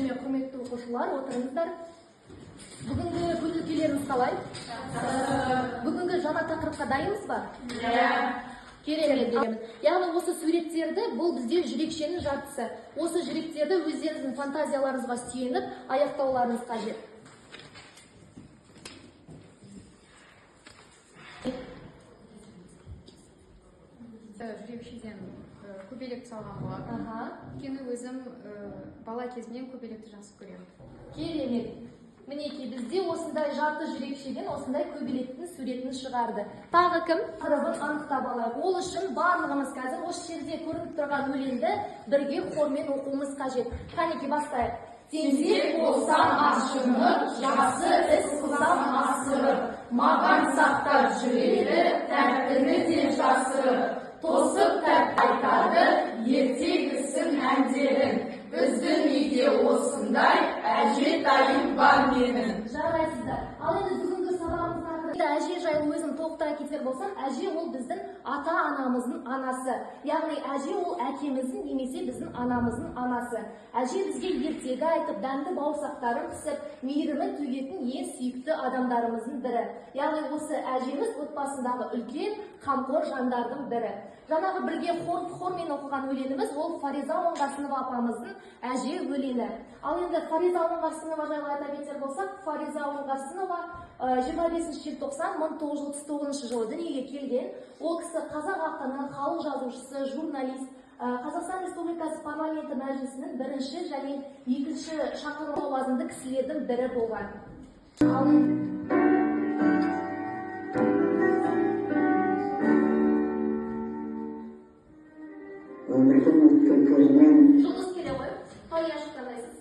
және құрметті оқушылар, отырыңыздар. Бүгінгі көңіл-күйлеріңіз қалай? Бүгінгі жаңа тақырыпқа дайынсыз ба? Керемет дереміз. Яғни осы суреттерді бұл бізде жүрекшенің жартысы. Осы жүректерді өздеріңіздің фантазияларыңызға сүйеніп аяқтауларыңыз қажет. Жүрекшеден көбелекті салған болатын. Өйткені өзім бала кезімнен көбелекті жақсы көремін. Керемет. Мінекей бізде осындай жарты жүрекшеден осындай көбелектің суретін шығарды. Тағы кім? Тақырыбын анықтап алайық. Ол үшін барлығымыз қазір осы жерде көрініп тұрған өлеңді бірге хормен оқуымыз қажет. Қанекей бастайық. Теңсек болсам ашынып, жақсы іс қылсам асырып, маған сақтар жүрегі, тәттіні де жасырып, тосып тәп айтады, ертегісін әндерін. Біздің үйде осындай әжетайым бар менің. Жарайсыздар. Ал енді бүгінгі сабағымыз тақырыбы әже жайлы өзім толықтыра кетер болсам, әже ол біздің ата-анамыздың анасы. Яғни әже ол әкеміздің немесе біздің анамыздың анасы. Әже бізге ертегі айтып, дәмді бауырсақтарын пісіп, мейірімін төгетін ең сүйікті адамдарымыздың бірі. Яғни осы әжеміз отбасындағы үлкен қамқор жандардың бірі. Жаңағы бірге хормен оқыған өлеңіміз ол Фариза Оңғарсынова апамыздың әже өлеңі. Ал енді Фариза Оңғарсынова жайлы айта кетер болсақ, Фариза Оңғарсынова 25 желтоқсан 1939 жылы дүниеге келген. Ол кісі қазақ ақыны, халық жазушысы, журналист, Қазақстан Республикасы парламенті мәжілісінің бірінші және екінші шақырылған лауазымды кісілердің бірі болған. Жұлдыз келе ғой. Қалай ашып таңдайсыз?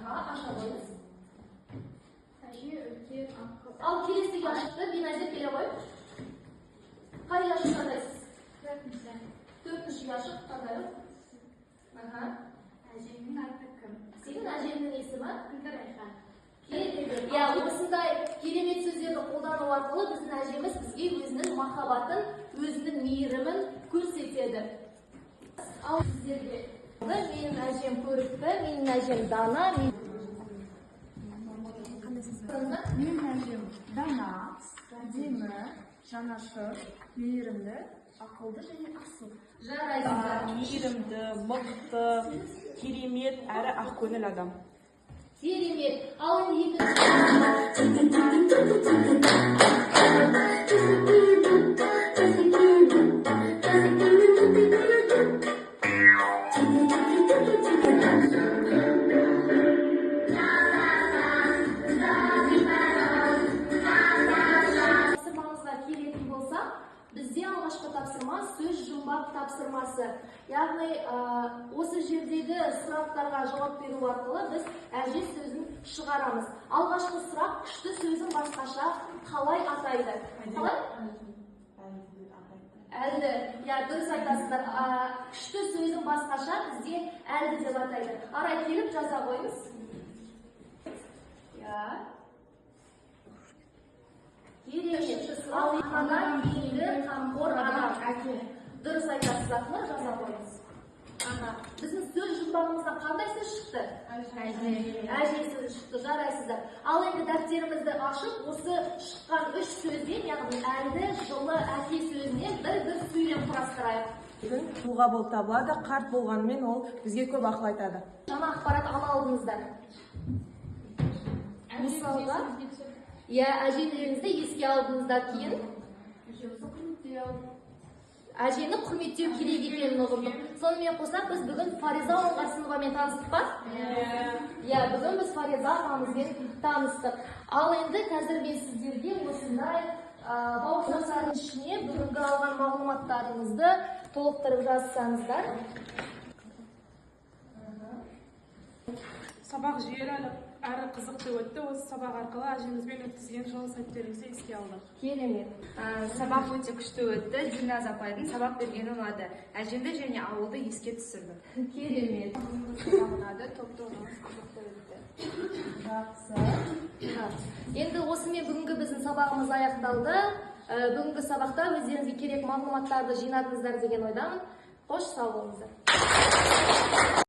Аша қойыңыз. Әже үлкен ақыл. Ал келесі ашықты Биназир келе ғой. Қалай ашып таңдайсыз? Төртінші ашып таңдайық. Әжемнің аты кім? Сенің әжеңнің есімі? Райхан. Осындай керемет сөздерді қолдану арқылы біздің әжеміз бізге өзінің махаббатын, өзінің мейірімін көрсетеді. Ал сіздерге менің әжем көрікті, менің әжем дана. Менің әжем дана, әдемі, жанашыр, мейірімді, ақылды және асыл. Жарайсыздар. Мейірімді, мықты, керемет әрі ақкөңіл адам. Керемет. Ал енді бізде алғашқы тапсырма сөз жұмбақ тапсырмасы. Яғни осы жердегі сұрақтарға жауап беру арқылы біз әже сөзін шығарамыз. Алғашқы сұрақ күшті сөзін басқаша қалай атайды? Қалай? Әлді. Дұрыс айтасыздар. Күшті сөзін басқаша бізде әлді деп атайды. Арай келіп жаза қойыңыз. Ал ана кейінгі қамқор адам. Дұрыс айтасыздар, жаза қойыңыз. Біздің сөз жұмбағымыздан қандай сөз шықты? Әже сөзі шықты, жарайсыздар. Ал енді дәптерімізді ашып, осы шыққан үш сөзден, яғни әлді, жылы, әке сөзінен бір сөйлем құрастырайық. Тұлға болып табылады, қарт болғанымен ол бізге көп ақыл айтады. Жаңа ақпарат ала алдыңыздар. Мысалға, әжелеріңізді еске алдыңыздар кейін. Әжені құрметтеу керек екенін ұғындық. Сонымен қоса біз бүгін Фариза Оңғарсыновамен таныстық па? Бүгін біз Фариза апамызбен таныстық. Ал енді қазір мен сіздерге осындай бауырсақтардың ішіне бүгінгі алған мағлұматтарыңызды толықтырып жазсаңыздар. Сабақ жүйелі әрі қызықты өтті. Осы сабақ арқылы әжемізбен өткізген жол сәттерімізді еске алдық. Керемет. Сабақ өте күшті өтті. Диназ апайдың сабақ бергені ұнады. Әжемді және ауылды еске түсірді. Керемет. Ұнады, топты ойнамыз қызықты өтті. Жақсы. Енді осымен бүгінгі біздің сабағымыз аяқталды. Бүгінгі сабақта өздеріңізге керек мағлұматтарды жинадыңыздар деген ойдамын. Қош сау болыңыздар.